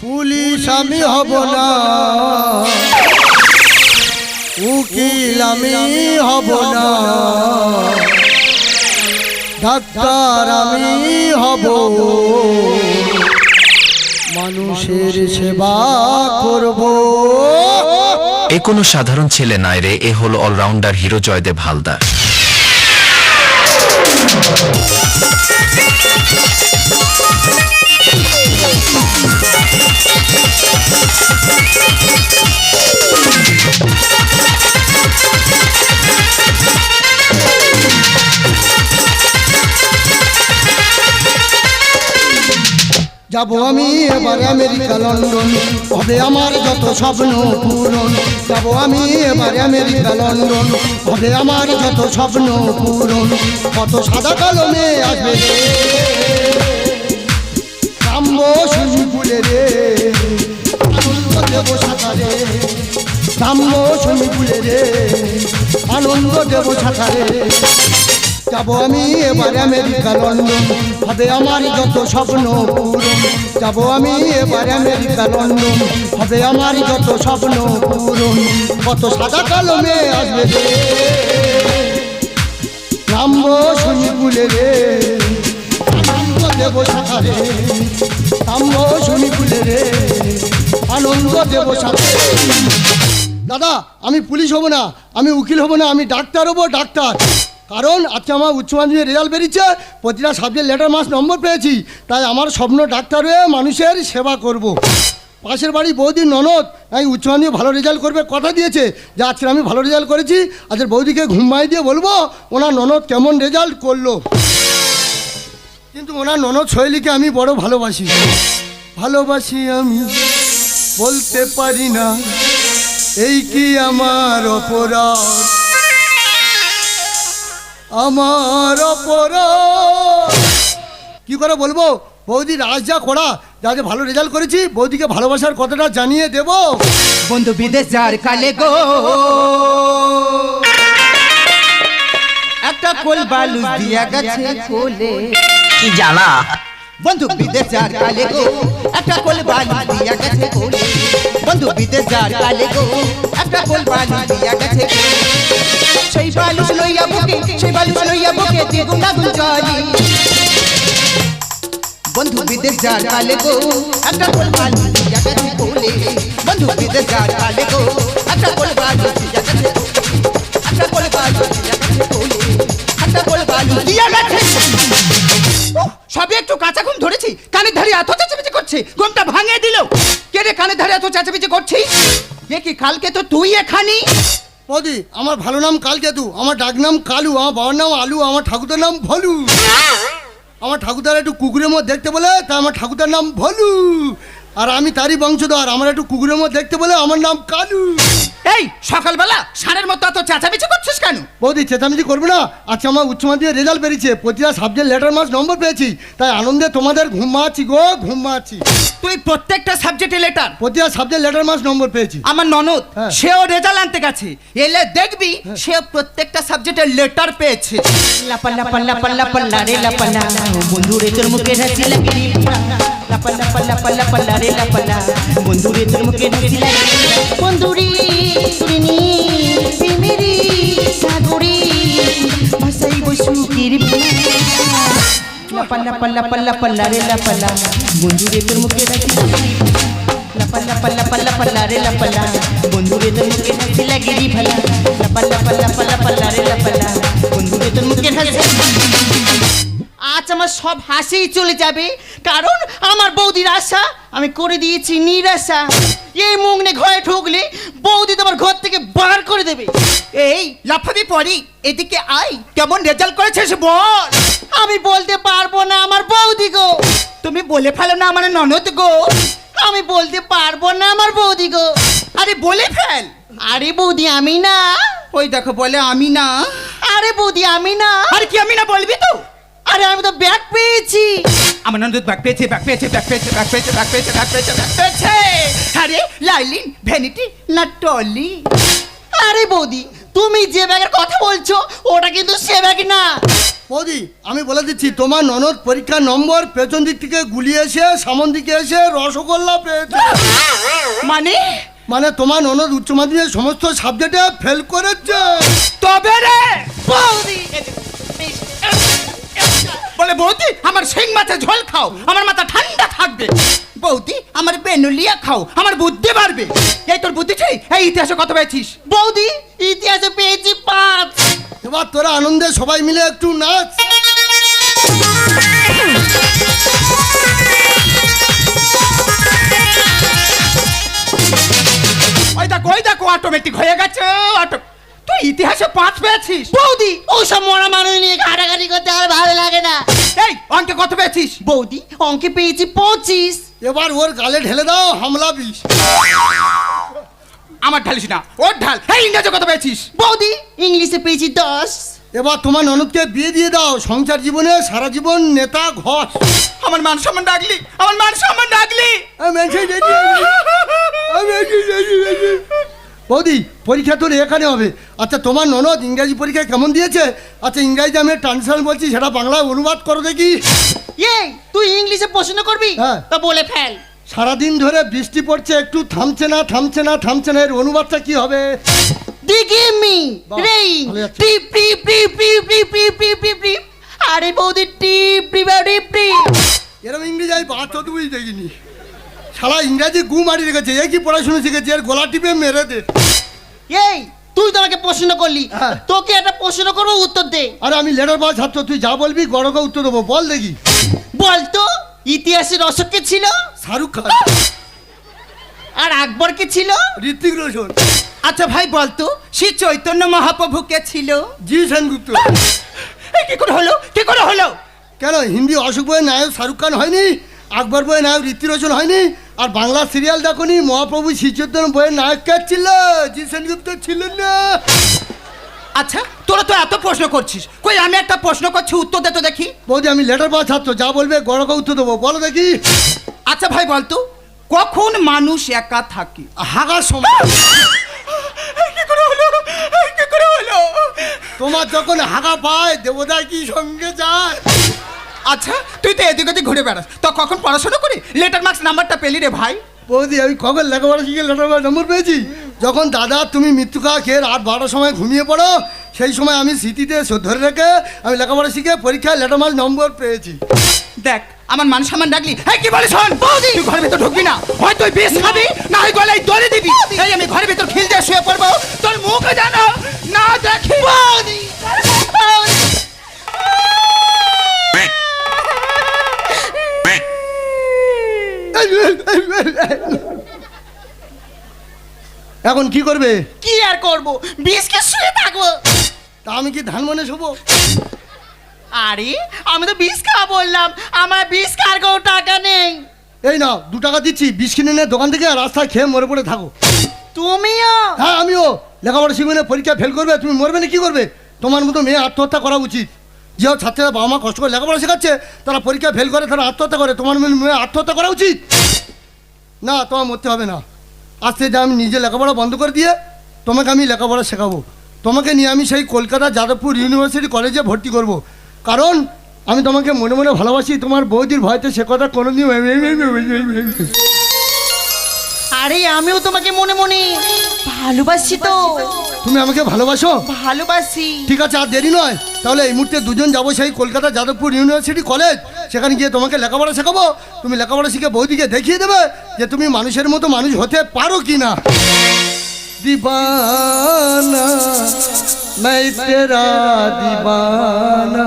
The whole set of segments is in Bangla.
পুলিশ আমি হব না, উকিল আমি হব না, ডাক্তার আমি হব, মানুষের সেবা করব। এ কোনো সাধারণ ছেলে নয় রে, এ হলো অলরাউন্ডার হিরো জয়দেব হালদার। যাব আমি এবার আমেরিকা লন্ডন, হবে আমার যত স্বপ্ন পূরণ। যাব আমি এবার আমেরিকা লন্ডন, হবে আমার যত স্বপ্ন পূরণ। কত সাদা কালো মেয়ে আসবে রে, নামবো সুইমিং পুলে রে, আনন্দ দেবো সাঁতারে, নামবো সুইমিং পুলে রে, আনন্দ দেবো সাঁতারে। যাব আমি এবার আমেরিকা লন্ডন, হবে আমার যত স্বপ্ন পূরণ। যাব আমি এবার আমেরিকা লন্ডন, হবে আমার যত স্বপ্ন পূরণ। কত সাদা কালো মেয়ে আসবে রে, নামবো সুইমিং পুলে রে, আনন্দ দেবো সাঁতারে, নামবো সুইমিং পুলে রে, আনন্দ দেবো সাঁতারে। দাদা আমি পুলিশ হব না, আমি উকিল হব না, আমি ডাক্তার হব, ডাক্তার। কারণ আজকে আমার উচ্চ মাধ্যমিকের রেজাল্ট বেরিয়েছে, প্রতিটা সাবজেক্ট লেটার মার্কস নম্বর পেয়েছি, তাই আমার স্বপ্ন ডাক্তার হয়ে মানুষের সেবা করব। পাশের বাড়ি বৌদির ননদ আমি উচ্চ মাধ্যমিকে ভালো রেজাল্ট করবে কথা দিয়েছে, যে আজকে আমি ভালো রেজাল্ট করেছি, আজকের বৌদিকে ঘুমাই দিয়ে বলবো ওনার ননদ কেমন রেজাল্ট করলো। কিন্তু ওনার ননদ শৈলীকে আমি বড় ভালোবাসি, ভালোবাসি আমি বলতে পারি না, এই কি আমার অপরাধ, আমার অপরাধ। কি করে বলবো বৌদি রাজ যা করা, যাতে ভালো রেজাল্ট করেছি, বৌদিকে ভালোবাসার কথাটা জানিয়ে দেব। বন্ধু বিদেশ যার কালে গো, একটা কোল বালু দিয়া গেছে কোলে, কি জানা বন্ধু বিদেশ যার কালে গো, একটা কোল বালু দিয়া গেছে কোলে, বন্ধু বিদেশ যার কালে গো, একটা কোল বালু দিয়া গেছে কোলে। সেই বালু লইয়া বুকে, সেই বালু লইয়া বুকে দ্বিগুণ আগুন জ্বলি, বন্ধু বিদেশ যার কালে গো, একটা কোল বালু দিয়া গেছে কোলে, বন্ধু বিদেশ যার কালে গো, একটা কোল বালু দিয়া গেছে, একটা কোল বালু দিয়া গেছে কোলে, একটা কোল বালু দিয়া গেছে। সবই একটু কাঁচা ঘুম ধরেছি, কানের ধারে এত চেঁচামেচি করছে, ঘুমটা ভাঙিয়ে দিল। কে রে কানের ধারে এত চেঁচামেচি করছিস? এ কি কালকে তো তুই এখানি? বৌদি আমার ভালো নাম কালকেতু, আমার ডাক নাম কালু, আমার বাবার নাম আলু, আমার ঠাকুরদার নাম ভলু। আমার ঠাকুরদার একটু কুকুরের মতো দেখতে বলে তাই আমার ঠাকুরদার নাম ভলু, আর আমি তারই বংশধর, আমার একটু কুকুরের মতো দেখতে বলে আমার নাম কালু। এই সকালবেলা ষাঁড়ের মতো এত চেঁচামেচি করছিস কেন? বৌদি চেঁচামেচি করবো না, আজকে আমার উচ্চ মাধ্যমিকের রেজাল্ট বেরিয়েছে, প্রতিটা সাবজেক্ট লেটার মার্কস নম্বর পেয়েছি, তাই আনন্দে তোমাদের ঘুমাচ্ছি গো ঘুমাচ্ছি। তুই প্রত্যেকটা সাবজেক্টে লেটার, প্রতিটা সাবজেক্ট লেটার মার্কস নম্বর পেয়েছি। আমার ননদ হ্যাঁ। সেও রেজাল্ট আনতে গেছে, এলে দেখবি সে প্রত্যেকটা সাবজেক্টের লেটার পেয়েছে। লাপাল্লা পাল্লা পাল্লা পাল্লা রে লাপাল্লা, বন্ধু রে তোর মুখে হাসি লাগে রে লাপাল্লা পাল্লা পাল্লা পাল্লা রে লাপাল্লা, বন্ধু রে তোর মুখে হাসি লাগে, বন্ধু রে তুরিনি প্রেমেরি সাগরে ভাসাই বসুকির লাপাল্লা পাল্লা পাল্লা পাল্লা রে লাপাল্লা, বন্ধু রে তোর মুখে হাসি লাপাল্লা পাল্লা পাল্লা পাল্লা রে লাপাল্লা, বন্ধু রে তোর মুখে হাসি লাগে রে ভালা, লাপাল্লা পাল্লা পাল্লা পাল্লা রে লাপাল্লা, বন্ধু রে তোর মুখে হাসি। আজ আমার সব হাসিই চলে যাবে, কারণ আমার বৌদির আশা আমি করে দিয়েছি নিরাশা। এই মুগনে ঘরে ঢুকলে বৌদি তোমার ঘর থেকে বার করে দেবে। এই লাফাবি পরি, এদিকে আই, কেমন রেজাল্ট করেছিস বল। আমি বলতে পারবো না আমার বৌদি গো। তুমি বলে ফেলো না আমার ননদ গো। আমি বলতে পারবো না আমার বৌদি গো। আরে বলে ফেল। আরে বৌদি আমি না। ওই দেখো বলে আমি না। আরে বৌদি আমি না। আরে কি আমি না বলবি তো? আরে আমি তো ব্যাগ পেয়েছি। আমার ননদ ব্যাগ পেয়েছে, ব্যাগ পেয়েছে, ব্যাগ পেয়েছে, ব্যাগ পেয়েছে, ব্যাগ পেয়েছে, ব্যাগ পেয়েছে, ব্যাগ পেয়েছে। আরে লাইলিন ভ্যানিটি না টলি। আরে বৌদি, তুমি যে ব্যাগের কথা বলছো ওটা কিন্তু সে ব্যাগ না। বৌদি আমি বলে দিচ্ছি, তোমার ননদ পরীক্ষার নম্বর পেছন দিক থেকে গুলিয়ে এসে সামন দিকে এসে রসগোল্লা পেয়েছে। মানে তোমার ননদ উচ্চ মাধ্যমিকের সমস্ত সাবজেক্টে ফেল করেছে। তবে রে বৌদি বলে বৌদি আমার শিং মাছের ঝোল খাও, আমার মাথা ঠান্ডা থাকবে। বৌদি আমার বেনুলিয়া খাও, আমার বুদ্ধি বাড়বে। এই তোর বুদ্ধি চাই, এই ইতিহাসে কত পেয়েছিস? বৌদি ইতিহাসে পেয়েছি 5। এবার তোরা আনন্দে সবাই মিলে একটু নাচ। ওই দেখো অটোমেটিক হয়ে গেছে। তুই ইতিহাসে 5 পেয়েছিস? বৌদি ওসব মরা মানুষ নিয়ে ঘাটাঘাটি করতে আর ভালো লাগে না। এই অঙ্কে কত পেয়েছিস? বৌদি অঙ্কে পেয়েছি 25। এবার ওর গালে ঢেলে দাও হামলা বিষ। আমার ঢালিস না, ওর ঢাল। এই ইংরেজি কত পেয়েছিস? বৌদি ইংলিশে পেয়েছি 10। এবার তোমার ননদকে বিয়ে দিয়ে দাও, সংসার জীবনে সারা জীবন নেতা ঘর। আমার মান সম্মান ডাকলি, আমার মান সম্মান ডাকলি। বৌদি পরীক্ষা তোর এখানে হবে। আচ্ছা তোমার ননদ ইংরাজি পরীক্ষা কেমন দিয়েছে? আচ্ছা ইংরাজি আমি ট্রান্সলেশন বলছি, সেটা বাংলায় অনুবাদ করো দেখি। এই তুই ইংলিশে প্রশ্ন করবি? হ্যাঁ। তা বলে ফেল। সারাদিন ধরে বৃষ্টি পড়ছে, একটু থামছে না থামছে না থামছে না, এর অনুবাদটা কি হবে? দিগি মি বাহ, রেইন ভালো যাচ্ছে। টিপ টিপ টিপ টিপ টিপ টিপ টিপ টিপ টিপ। আরে বৌদি টিপ টিপ টিপ টিপ। এরকম ইংরেজি আমি বাচ্চা তো বুঝি দেখিনি। সারা ইংরাজি গু মারি রেখেছে, এ কি পড়াশোনা শিখেছে, এর গলা টিপে মেরে দে। এই তুই তো আমাকে প্রশ্ন করলি, হ্যাঁ। তোকে একটা প্রশ্ন করবো, উত্তর দে। আরে আমি লেটার পাস ছাত্র, তুই যা বলবি গড়কে উত্তর দেবো, বল দেখি। বলতো ইতিহাসের অশোক কে ছিল শাহরুখ খান। আর আকবর কে ছিল? ঋত্বিক রোশন। আচ্ছা ভাই বলতো শ্রী চৈতন্য মহাপ্রভু কে ছিল? জি সেনগুপ্ত। এই কি করে হলো, কি করে হলো? কেন হিন্দি অশোক বইয়ের নায়ক শাহরুখ খান হয়নি? আকবর বইয়ের নায়ক ঋত্বিক রোশন হয়নি? আর বাংলা সিরিয়াল দেখনি মহাপ্রভু শ্রীচৈতন্য বইয়ের নায়ক কে ছিল? জি সেনগুপ্ত ছিলেন না? আচ্ছা তোরা তো এত প্রশ্ন করছিস, কই আমি একটা প্রশ্ন করছি, উত্তর দে তো দেখি। বৌদি আমি লেটার পাস ছাত্র, যা বলবে গড়কে উত্তর দেবো, বলো দেখি। আচ্ছা ভাই বলতো কখন মানুষ একা থাকে? হাগার সময়। কি করে হলো, কি করে হলো? তোমার যখন হাগা পায় দেবদা কি সঙ্গে যায়? আচ্ছা তুই তো এদিক ওদিক ঘুরে বেড়াস, তো কখন পড়াশোনা করি লেটার মার্কস নাম্বারটা পেলি রে ভাই? বৌদি আমি কখন লেখাপড়া শিখে লেটার পাস নম্বর পেয়েছি? যখন দাদা তুমি মৃত্যু খাওয়া খেয়ে রাত 12টার সময় ঘুমিয়ে পড়ো, সেই সময় আমি স্মৃতিতে ধরে রেখে আমি লেখাপড়া শিখে পরীক্ষায় লেটার মাস নম্বর পেয়েছি। দেখ আমার মান সম্মান ডাকলি। এই কি বলিস শোন, তুই ঘরের ভিতর ঢুকবি না, হয় তুই বিষ খাবি না হয় গলায় দড়ি দিবি। এই আমি ঘরের ভিতর খিল দিয়ে শুয়ে পড়বো, তোর মুখে জানো না দেখি। এখন কি করবে? কি আর করবো, বিষকে শুয়ে থাকবো। তা আমি কি ধান মনে শোবো? আরে আমি তো বিষ খাওয়া বললাম, আমার বিষ খাওয়ার কোনো টাকা নেই। এই নাও 2 টাকা দিচ্ছি, বিষ কিনে নে দোকান থেকে, আর রাস্তায় খেয়ে মরে পড়ে থাকো। তুমিও? হ্যাঁ আমিও। লেখাপড়া শিখবে না, পরীক্ষা ফেল করবে, তুমি মরবে না কি করবে? তোমার মতো মেয়ে আত্মহত্যা করা উচিত। যে ছাত্ররা বাবা মা কষ্ট করে লেখাপড়া শেখাচ্ছে, তারা পরীক্ষা ফেল করে, তারা আত্মহত্যা করে। তোমার মেয়ে আত্মহত্যা করা উচিত না, তোমার মরতে হবে না। আজ থেকে আমি নিজে লেখাপড়া বন্ধ করে দিয়ে তোমাকে আমি লেখাপড়া শেখাবো। তোমাকে নিয়ে আমি সেই কলকাতা যাদবপুর ইউনিভার্সিটি কলেজে ভর্তি করব। কারণ আমি তোমাকে মনে মনে ভালোবাসি, তোমার বৌদির ভয়তে সে কথা কোনোদিন। আরে আমিও তোমাকে মনে মনে ভালোবাসি। তো তুমি আমাকে ভালোবাসো? ভালোবাসি। ঠিক আছে, আর দেরি নয়, তাহলে এই মুহূর্তে দুজন যাবো সেই কলকাতা যাদবপুর ইউনিভার্সিটি কলেজ। সেখানে গিয়ে তোমাকে লেখাপড়া শেখাবো। তুমি লেখাপড়া শিখে বৌদিকে দেখিয়ে দেবে যে তুমি মানুষের মতো মানুষ হতে পারো কি না। দিবানা मैं तेरा दीवाना,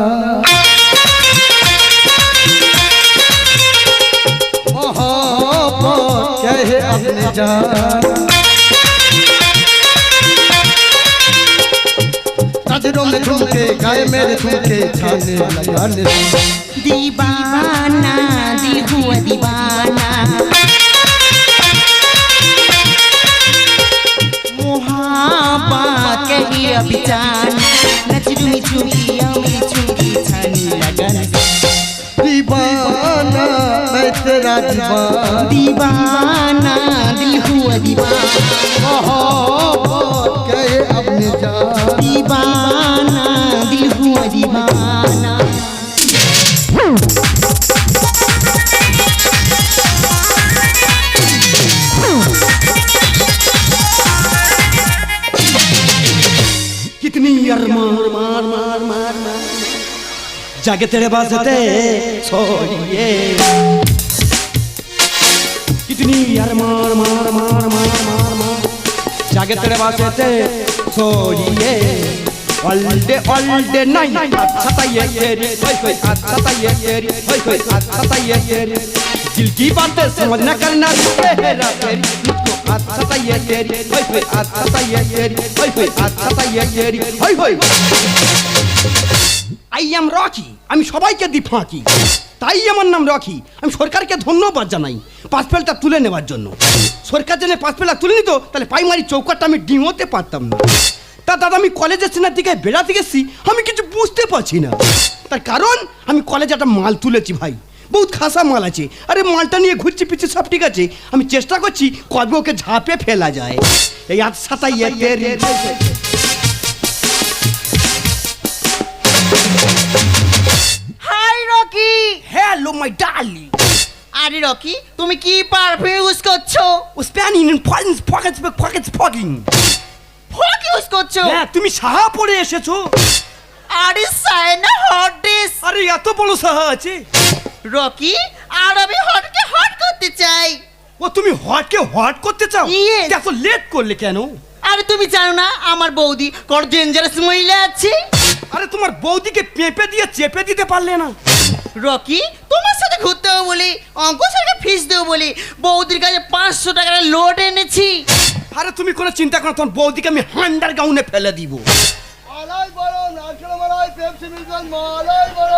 मोहब्बत कहे अपने जान, नजरों में झुमके गाए मेरे झुमके छाने लगाने। दीवाना दिल हुआ दीवाना, मोहब्बत कही अभी जाना, नजरों में झुमकियां में झुमकी छाने लगन। दीवाना मैं तेरा दीवाना, दीवाना दिल हुआ दीवाना, मोहब्बत कहे जागे तेरे वास्ते सोइए कितनी यार मार मार मार मार मार मार जागे तेरे वास्ते सोइए ऑल डे नाइट अच्छा ये तेरी होय अच्छा ये तेरी होय अच्छा ये तेरी दिल की बातें समझना करना तेरा तेरी अच्छा ये तेरी होय अच्छा ये तेरी होय अच्छा ये तेरी होय আই এম রকি আমি সবাইকে দি ফাঁকি তাই আমার নাম রকি আমি সরকারকে ধন্যবাদ জানাই পাসপোর্টটা তুলে নেওয়ার জন্য সরকার যদি পাসপোর্টটা তুলে নিত তাহলে প্রাইমারি চৌকাটটা আমি ডিঙোতে পারতাম না তা দাদা আমি কলেজের সিনার দিকে বেড়াতে গেছি আমি কিছু বুঝতে পারছি না তার কারণ আমি কলেজে একটা মাল তুলেছি ভাই বহুত খাসা মাল আছে আরে মালটা নিয়ে ঘুরছি পিছি সব ঠিক আছে আমি চেষ্টা করছি কবে ওকে ঝাঁপে ফেলা যায় এই আজ সাতাই hi Rocky. Hello my darling আরে রকি তুমি কি পারফিউম ইউজ করছো? Spanning in pockets fogging Fogg use করছো? হ্যাঁ তুমি সাহা পড়ে এসেছো আরে সাইনা হট ডিস। আরে এত বড় সাহা আছে রকি আর আমি হটকে হট করতে চাই। ও তুমি হটকে হট করতে চাও Yes. এত লেট করলে কেন আরে তুমি জানো না আমার বৌদি কত ডেঞ্জারাস মহিলা আছে? আরে তোমার বৌদিকে পেঁপে দিয়ে চেপে দিতে পারলে না রকি তোমার সাথে ঘুরতে হবে বলে অঙ্ক স্যারকে ফিস দেবো বলে বৌদির কাছে 500 টাকার লোড এনেছি। আরে তুমি কোনো চিন্তা করো তোমার বৌদিকে আমি হান্ডার গাউনে ফেলে দিব মালাই বড় নারকেল মালাই পেপসি মিল্ক মালাই বড়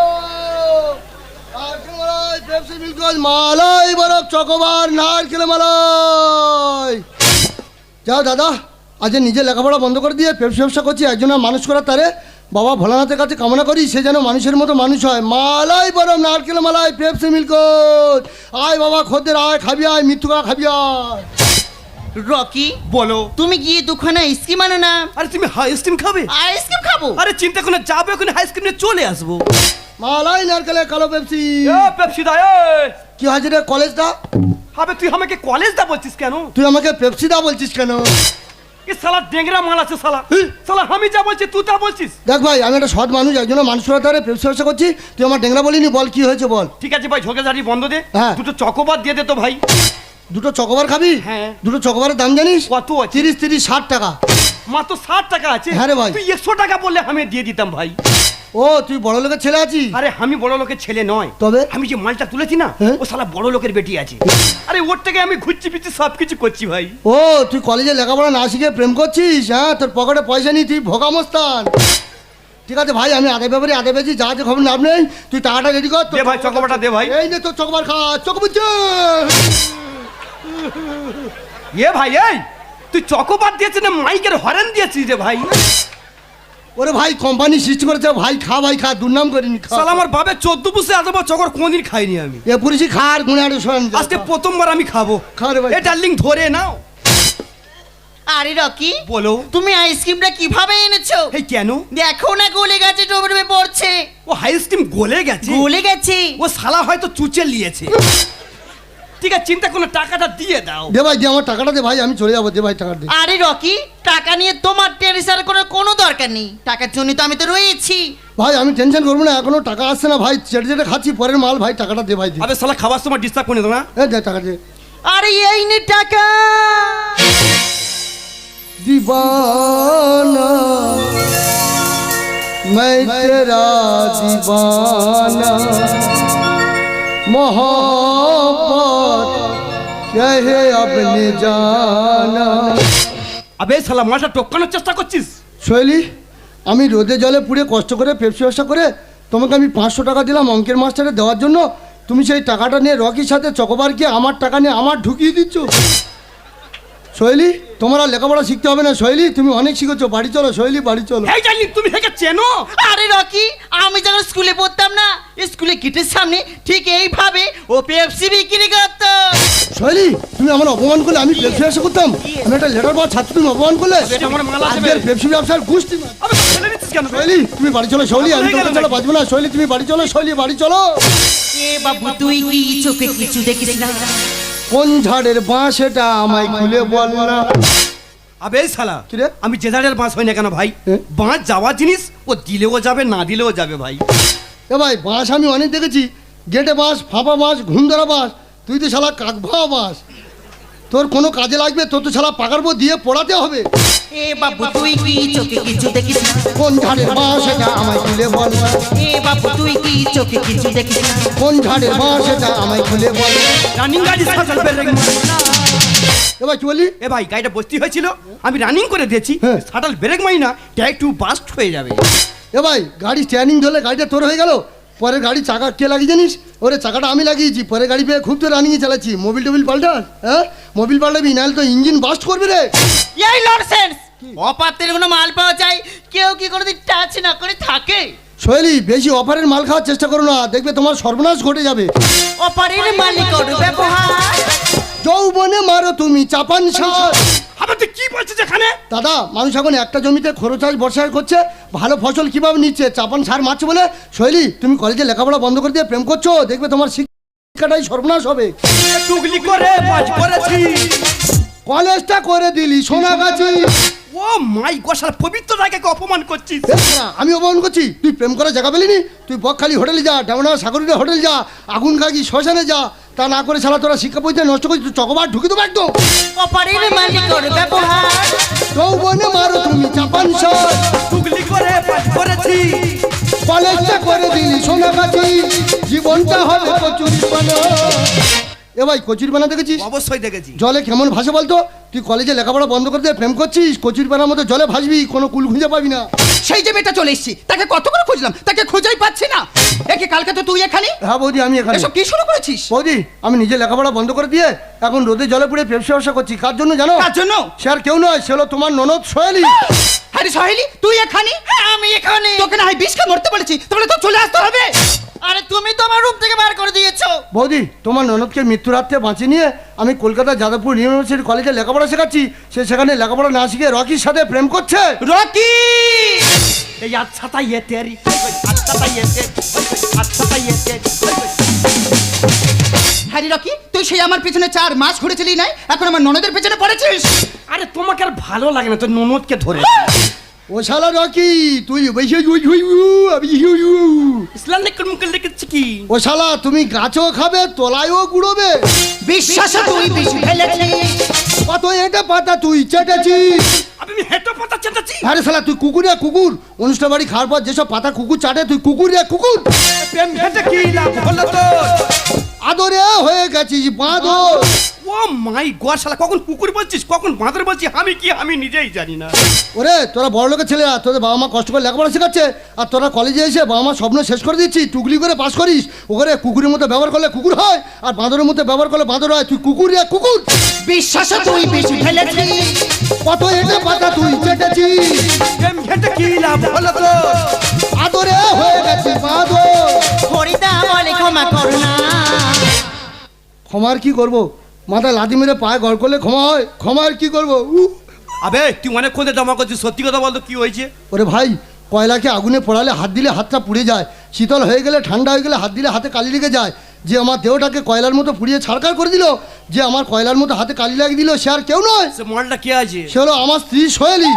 নারকেল মালাই পেপসি মিল্ক মালাই বড় চকোবার নারকেল মালাই যাও দাদা আজ নিজে লেখাপড়া বন্ধ করে দিয়ে পেপসি ব্যবসা করছি একজন মানুষ করার তারে বাবা ভোলানাথের কাছে কামনা করি সে যেন মানুষের মতো মানুষ হয় মালাই বড় নারকেল মালাই পেপসি মিল্ক আয় বাবা খদ্দের আয় খাবি আয় মৃত্যুকা খাবি আয় রকি বলো তুমি গিয়ে দুখানা আইসক্রিম আনো না। আরে তুমি আইসক্রিম খাবে আইসক্রিম খাবো? আরে চিন্তা করে যাবে ওখানে আইসক্রিম নিয়ে চলে আসবো মালাই নারকেলে কালো পেপসি পেপসি দা কি হয়েছে রে কলেজটা হবে তুই আমাকে কলেজ দা বলছিস কেন তুই আমাকে পেপসি দা বলছিস কেন কি সালা ডেংরা মাল আছে সালা সালা আমি যা বলছি তুই তা বলছিস দেখ ভাই আমি একটা সৎ মানুষ একজন মানুষ করার তারে পেপসি ব্যবসা করছি তুই আমার ডেংরা বলিনি বল কি হয়েছে বল ঠিক আছে ভাই ঝোঁকেঝাড়ি বন্ধ দে হ্যাঁ। দুটো চকোবার দিয়ে দে তো ভাই দুটো চকোবার খাবি হ্যাঁ। দুটো চকোবারের দাম জানিস কত আছে? 30-60 টাকা মাত্র 60 টাকা আছে হ্যাঁ রে ভাই। তুই 100 টাকা বললে আমি দিয়ে দিতাম ভাই ও তুই বড় লোকের ছেলে আছিস আরে আমি বড় লোকের ছেলে নয় তবে? আমি যে মালটা তুলেছি না হ্যাঁ? ও শালা বড় লোকের বেটি আছে আরে ওর থেকে আমি ঘুরছি ফিরছি সব কিছু করছি ভাই ও তুই কলেজে লেখাপড়া না শিখে প্রেম করছিস হ্যাঁ তোর পকেটে পয়সা নেই তুই ভোগামস্তান ঠিক আছে ভাই আমি আধে ব্যাপারে আধে বেশি যা যে খবর লাভ নেই তুই টাকাটা রেডি কর তোর দে ভাই চকোবারটা দে ভাই এই নে তোর চকোবার খা চকোবার ভাই এই তুই চকোবার দিয়েছিস না মাইকের হরেন দিয়েছিস রে ভাই ওরে ভাই কোম্পানি সৃষ্টি করেছে ভাই খা দুর্নাম করিনি খা শালা আমার বাপের 14 পুষে এত বড় চকর কোনদিন খাইনি আমি এ পুলিশি খা আর গুণে আরে শোন আজকে প্রথমবার আমি খাবো খা রে ভাই এ ডার্লিং ধরে নাও আরে রকি বলো তুমি আইসক্রিমটা কিভাবে এনেছো? এই কেন দেখো না গলে গেছে ডুবে ডুবে পড়ছে। ও আইসক্রিম গলে গেছে গলে গেছে? ও শালা হয়তো চুচে নিয়েছে ঠিক আছে চিন্তা কোনো টাকাটা দিয়ে দাও দে ভাই দে আমার টাকাটা দে ভাই আমি চলে যাবো দে ভাই টাকা দে আরে রকি টাকা নিয়ে তোমার টেনশন করার কোনো দরকার নেই, টাকার জন্য তো আমি তো রয়েছি। ভাই আমি টেনশন করবো না এখনো টাকা আসছে না ভাই চেটে চেটে খাচ্ছি পরের মাল ভাই টাকাটা দে ভাই দে আবে শালা খাবার সময় ডিস্টার্ব করে দাও না এ দে টাকা দে আরে এই নে টাকা। दीवाना मैं तेरा दीवाना मोहब्बत कहे अपने जाना আবে শালা মালটা টপকানোর চেষ্টা করছিস শৈলী আমি রোদে জলে পুড়ে কষ্ট করে পেপসি ব্যবসা করে তোমাকে আমি 500 টাকা দিলাম অঙ্কের মাস্টারে দেওয়ার জন্য তুমি সেই টাকাটা নিয়ে রকির সাথে চকোবারকে আমার টাকা নিয়ে আমার ঢুকিয়ে দিচ্ছ শৈলী তোমার আর লেখাপড়া শিখতে হবে না শৈলী তুমি অনেক শিখেছো বাড়ি চলো শৈলী বাড়ি চলো এই জানি তুমি হেকে চেনো আরে রকি আমি যখন স্কুলে পড়তাম না স্কুলে গেটের সামনে ঠিক এইভাবে ও পেপসি বিক্রি করতো। শৈলী তুমি আমার অপমান করলে আমি পেপসি ব্যবসা করতাম আমি একটা লেটার পাওয়া ছাত্র তুমি অপমান করলে এটা আমার মাল আছে আজকের পেপসি ব্যবসার গুষ্টি মার। আবে ছেলে নিচ্ছিস কেন শৈলী তুমি বাড়ি চলো শৈলী আমি তোমাকে ছাড়া বাঁচবো না শৈলী তুমি বাড়ি চলো শৈলী বাড়ি চলো এ বাবু তুই কি চোখে কিছু দেখিস না? কোন ঝাড়ের বাঁশ এটা আমায় খুলে বল না আবে এই শালা কি রে? আমি যে ধারের বাঁশ হই না কেন ভাই এ? বাঁশ যাওয়া জিনিস ও দিলেও যাবে না দিলেও যাবে ভাই এ ভাই বাঁশ আমি অনেক দেখেছি, গেটে বাঁশ, ফাঁপা বাঁশ, ঘুমধরা বাঁশ, তুই তো শালা কাকভা বাঁশ। তোর কোনো কাজে লাগবে, তোর তো শালা পাকার পর দিয়ে পোড়াতে হবে। এ বাবু তুই কি চোখে কিছু দেখিস না? কোন ঝাড়ের বাঁশ এটা আমায় খুলে বল। এ বাবু তুই কি চোখে কিছু দেখিস না? কোন ঝাড়ের বাঁশ এটা আমায় খুলে বল। রানিং গাড়ি সাইকেল ব্রেক এ ভাই কি বললি? এ ভাই গাড়িটা বসতি হয়েছিল, আমি রানিং করে দিয়েছি, হ্যাঁ। শাটাল ব্রেক মারি না, ট্যাগ টু বাস্ট হয়ে যাবে। এ ভাই গাড়ি স্ট্যান্ডিং ধরলে গাড়িটা তোর হয়ে গেল, পরে গাড়ি চাকা কে লাগিয়ে জানিস? ওরে চাকাটা আমি লাগিয়েছি, পরে গাড়ি পেয়ে খুব তো রানিংয়ে চালাচ্ছি। মোবিল টোবিল পাল্টা, হ্যাঁ মোবিল পাল্টাবি, নাহলে তো ইঞ্জিন বাস্ট করবে রে। এই ননসেন্স! অপাত্রের কোনো মাল পাওয়া যায়, কেউ কি কোনোদিন টাচ না করে থাকে? সোহেলি, বেশি অফারের মাল খাওয়ার চেষ্টা করো না, দেখবে তোমার সর্বনাশ ঘটে যাবে। অপারের মালিকর ব্যবহার। যৌবনে মারো তুমি চাপান সার। আবার তুই কি বলছিস এখানে? দাদা, মানুষ এখন একটা জমিতে খরচ চাষ বর্ষা করছে, ভালো ফসল কিভাবে নিচ্ছে? চাপান সার মারছে বলে। সোহেলি, তুমি কলেজে লেখাপড়া বন্ধ করে দিয়ে প্রেম করছো, দেখবে তোমার শিক্ষাটাই সর্বনাশ হবে। টুগলি করে পাস করেছি, কলেজটা করে দিলি সোনাগাছি। ও মাই গোসাল পবিত্র জায়গাকে অপমান করছিস। আমি অপমান করছি? তুই প্রেম করার জায়গা পেলিনি? তুই বকখালি হোটেলে যা, ডামনা সাগরীয় হোটেল যা, আগুন খাগি শ্মশানে যা, তা না করে শালা তোরা শিক্ষা পদ্ধতি নষ্ট করছিস। তুই চকবার ঢুকে দেবো একদম। অপারের মালিকর ব্যবহার। যৌবনে মারো তুমি চাপান সার। টুগলি করে পাস করেছি, কলেজটা করে দিলি সোনাগাছি, জীবনটা হবে কচুরি বানা। এ ভাই কচুরি বানা দেখেছিস? অবশ্যই দেখেছি। জলে কেমন ভাসে বলতো? তুই কলেজে লেখাপড়া বন্ধ করে দিয়ে প্রেম করছিস, কচুরি বানার মতো জলে ভাসবি, কোনো কুল খুঁজে পাবি না। সেই যে মেয়েটা চলে এসেছি, তাকে কত করে খুঁজলাম, তাকে খুঁজেই পাচ্ছি না। একে কালকে তো তুই এখানে, হ্যাঁ বৌদি, আমি এখানে। এসব কি শুরু করেছিস? বৌদি, আমি নিজে লেখাপড়া বন্ধ করে দিয়ে এখন রোদে জলে পুড়ে পেপসি ব্যবসা করছি। কার জন্য জানো? কার জন্য? সে আর কেউ নয়, সে হলো তোমার ননদ সোহেলি। আরে সোহেলি, তুই এখানে? হ্যাঁ, আমি এখানে। তোকে না হয় বিষকে মরতে বলেছি, তাহলে তো চলে আসতে হবে। আরে তুমি তো আমার রুম থেকে বার করে দিয়েছো। বৌদি, তোমার ননদকে মৃত্যুর হাত থেকে বাঁচিয়ে নিয়ে আমি কলকাতা যাদবপুর ইউনিভার্সিটি কলেজে লেখাপড়া শেখাচ্ছি। সে সেখানে লেখাপড়া না শিখে রকির সাথে প্রেম করছে। রকি! এই আচ্ছা তাই এ তেরি, আচ্ছা তাই এ তেরি, আচ্ছা তাই এ তেরি। হ্যারি রকি, তুই সেই আমার পিছনে 4 মাস ঘুরেছিলি নাই, এখন আমার ননদের পেছনে পড়েছিস। আরে তোমাকে আর ভালো লাগে না তোর ননদকে ধরে। ও শালা রকি, তুই বেশি ইসলামিক মুখে লিখেছি কি? ও শালা, তুমি গাছও খাবে, তলায়ও গুড়োবে। বিশ্বাসে তুই বিষ ফেলেছিস। কত এটা পাতা তুই চেটেছিস। আমি হেঁটো পাতা চেটাচ্ছি। আরে শালা, তুই কুকুর রে কুকুর। অনুষ্ঠান বাড়ি খাওয়ার পর যেসব পাতা কুকুর চাটে, তুই কুকুর রে কুকুর। প্রেম ঘেটে কি লাভ হলো তোর? আদরে হয়ে গেছিস বাঁদর। ও মাই গড, শালা কখন কুকুর বলছিস, কখন বাঁদর বলছিস, আমি নিজেই জানি না। ওরে, তোরা বড় লোকের ছেলেরা, তোদের বাবা মা কষ্ট করে লেখাপড়া শেখাচ্ছে, আর তোরা কলেজে এসে বাবা মা স্বপ্ন শেষ করে দিচ্ছি, টুকলি করে পাস করিস। ওখানে কুকুরের মতো ব্যবহার করলে কুকুর হয়, আর বাঁদরের মতো ব্যবহার করলে বাঁদর হয়। তুই কুকুর রে কুকুর। বিশ্বাসে তুই বিষ ফেলেছিস। কত এটা পাতা তুই চেটেছিস। প্রেম ঘেটে কি লাভ হলো তোর? আদরে হয়ে গেছিস বাঁদর। হরিদা বলে ক্ষমা করো না। ক্ষমার কি করব? মাথা লাথি মেরে পায়ে গড় করলে ক্ষমা হয়? ক্ষমার কি করব? আবে তুই অনেক কোথায় জমা করছিস, সত্যি কথা বলতো কি হয়েছে? ওরে ভাই, কয়লাকে আগুনে পোড়ালে হাত দিলে হাতটা পুড়ে যায়, শীতল হয়ে গেলে ঠান্ডা হয়ে গেলে হাত দিলে হাতে কালি লেগে যায়। যে আমার দেহটাকে কয়লার মতো পুড়িয়ে ছাড়কার করে দিল, যে আমার কয়লার মতো হাতে কালি লাগিয়ে দিল, সে আর কেউ নয়, সে মলটা কে আছে? সে হলো আমার স্ত্রী সোহেলি।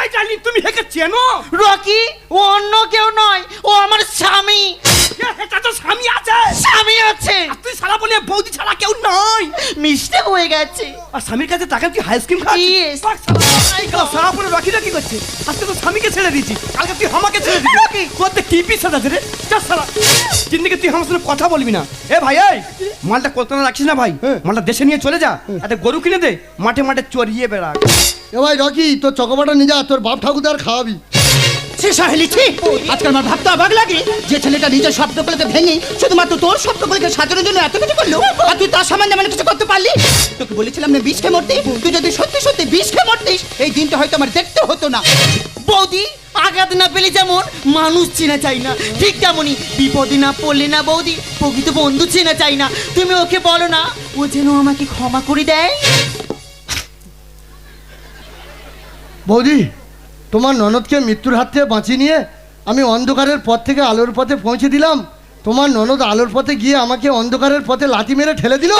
এই জানি তুমি হেকে চেনো? রকি, ও অন্য কেউ নয়, ও আমার স্বামী। এটা তো স্বামী আছে। স্বামী আছে। আর তুই শালা বলে বৌদি ছাড়া কেউ নাই। মিস্টেক হয়ে গেছে। আর স্বামীর কাছে টাকা তুই আইসক্রিম Yes. খাচ্ছিস? সারা পরে রকি কি করছে? আজকে তো স্বামীকে ছেড়ে দিয়েছি, কালকে তুই আমাকে ছেড়ে দিবি। রকি করতে কি পিছাদ আছে রে? যা শালা, জিন্দিগি তুই আমার সাথে কথা বলবি না। এ ভাই, এই মালটা কলকাতা রাখিস না ভাই, মালটা দেশে নিয়ে চলে যা, একটা গরু কিনে দে, মাঠে মাঠে চড়িয়ে বেড়া। এ ভাই রকি, তোর চকোবাটা নিয়ে যা, তোর বাপ ঠাকুরদার খাওয়াবি। সে সোহেলি, ঠিক আজকাল আমার ভাবতে অবাক লাগে, যে ছেলেটা নিজের শব্দগুলোকে ভেঙে শুধুমাত্র তোর শব্দগুলোকে সাজানোর জন্য এত কিছু করলো, আর তুই তার সামান্য মানে কিছু করতে পারলি? তোকে বলেছিলাম না বিষ খেয়ে মরতে, তুই যদি সত্যি সত্যি বিষ খেয়ে মরতিস, এই দিনটা হয়তো আমার দেখতে হতো না। বৌদি, আঘাত না পেলে যেমন মানুষ চেনা চাই না, ঠিক তেমনই বিপদে না পড়লে না বৌদি প্রকৃত বন্ধু চেনা চাই না। তুমি ওকে বলো না, ও যেন আমাকে ক্ষমা করে দেয়। বৌদি, তোমার ননদকে মৃত্যুর হাত থেকে বাঁচিয়ে নিয়ে আমি অন্ধকারের পথ থেকে আলোর পথে পৌঁছে দিলাম। তোমার ননদ আলোর পথে গিয়ে আমাকে অন্ধকারের পথে লাথি মেরে ঠেলে দিল।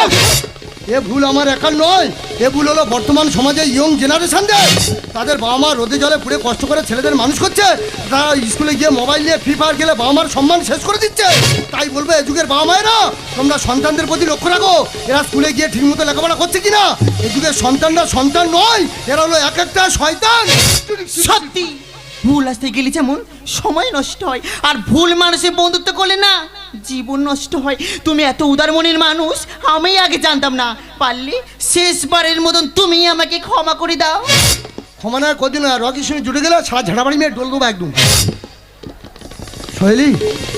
এ ভুল আমার একার নয়, এগুলো হলো বর্তমান সমাজে ইয়ং জেনারেশনদের। তাদের বাবা মা রোদে জলে পুড়ে কষ্ট করে ছেলেদের মানুষ করছে, তারা স্কুলে গিয়ে মোবাইল নিয়ে ফ্রি ফায়ার খেলে বাবা মার সম্মান শেষ করে দিচ্ছে। তাই বলবো এ যুগের বাবা মায়েরা তোমরা সন্তানদের প্রতি লক্ষ্য রাখো, এরা স্কুলে গিয়ে ঠিকমতো লেখাপড়া করছে কিনা। এ যুগের সন্তানরা সন্তান নয়, এরা হলো এক একটা শয়তান। সত্যি ভুল আসতে গেলে যেমন সময় নষ্ট হয়, আর ভুল মানুষের বন্ধুত্ব করলে না জীবন নষ্ট হয়। তুমি এত উদারমনের মানুষ আমি আগে জানতাম না। পারলে শেষবারের মতন তুমি আমাকে ক্ষমা করে দাও। ক্ষমা না কদিন রকির সঙ্গে জুটে গেলে সারা ঝাড়াবাড়ি মেয়ে ডোল দেবো একদম। সোহেলি,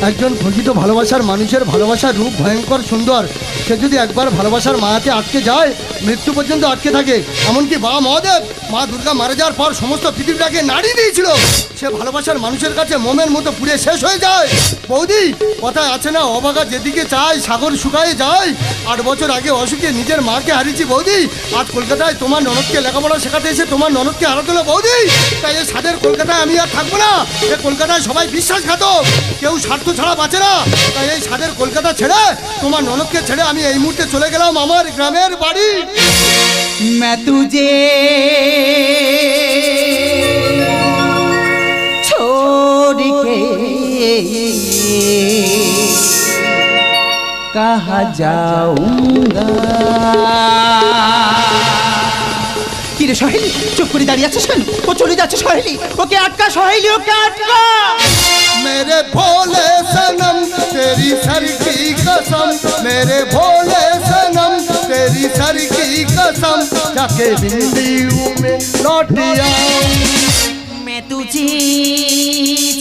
একজন প্রকৃত ভালোবাসার মানুষের ভালোবাসার রূপ ভয়ঙ্কর সুন্দর। সে যদি একবার ভালোবাসার মায়াতে আটকে যায় মৃত্যু পর্যন্ত আটকে থাকে। এমনকি বাবা মহাদেব মা দুর্গা মারা যাওয়ার পর সমস্ত পৃথিবীটাকে নাড়িয়ে দিয়েছিল। সে ভালোবাসার মানুষের কাছে মোমের মতো পুড়ে শেষ হয়ে যায়। বৌদি, কথায় আছে না, অবাগা যেদিকে চায় সাগর শুকায়ে যায়। 8 বছর আগে অসুখে নিজের মাকে হারিয়েছি বৌদি। আজ কলকাতায় তোমার ননদকে লেখাপড়া শেখাতে এসে তোমার ননদকে হারাতে হলো বৌদি। তাই এই স্বাদের কলকাতায় আমি আর থাকবো না। এ কলকাতায় সবাই বিশ্বাসঘাতক, কেউ স্বার্থ ছাড়া বাঁচে না। তাই এই স্বাদের কলকাতা ছেড়ে তোমার ননদকে ছেড়ে আমি এই মুহূর্তে চলে গেলাম আমার গ্রামের বাড়ি। मैं तुझे छोड़ के कहाँ जाऊंगा। কি রে সহেলি, চুপ করে দাঁড়িয়ে আছিস কেন? ও চলে যাচ্ছে সহেলি, ওকে আটকা সহেলি, ওকে আটকা। मेरे भोले सनम तेरी सर की कसम, मेरे भोले सनम तेरी सर की कसम, जाके बिंदियों में लौट आऊं। मैं तुझे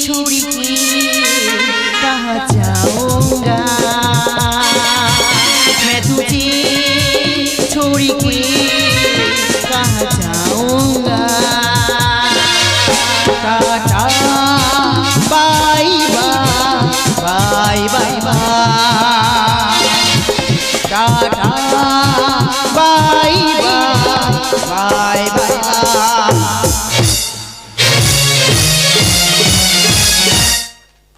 छोड़ के कहाँ जाऊंगा। मैं तुझे छोड़ के कहाँ जाऊंगा। Tata bye bye bye bye, tata bye bye bye bye.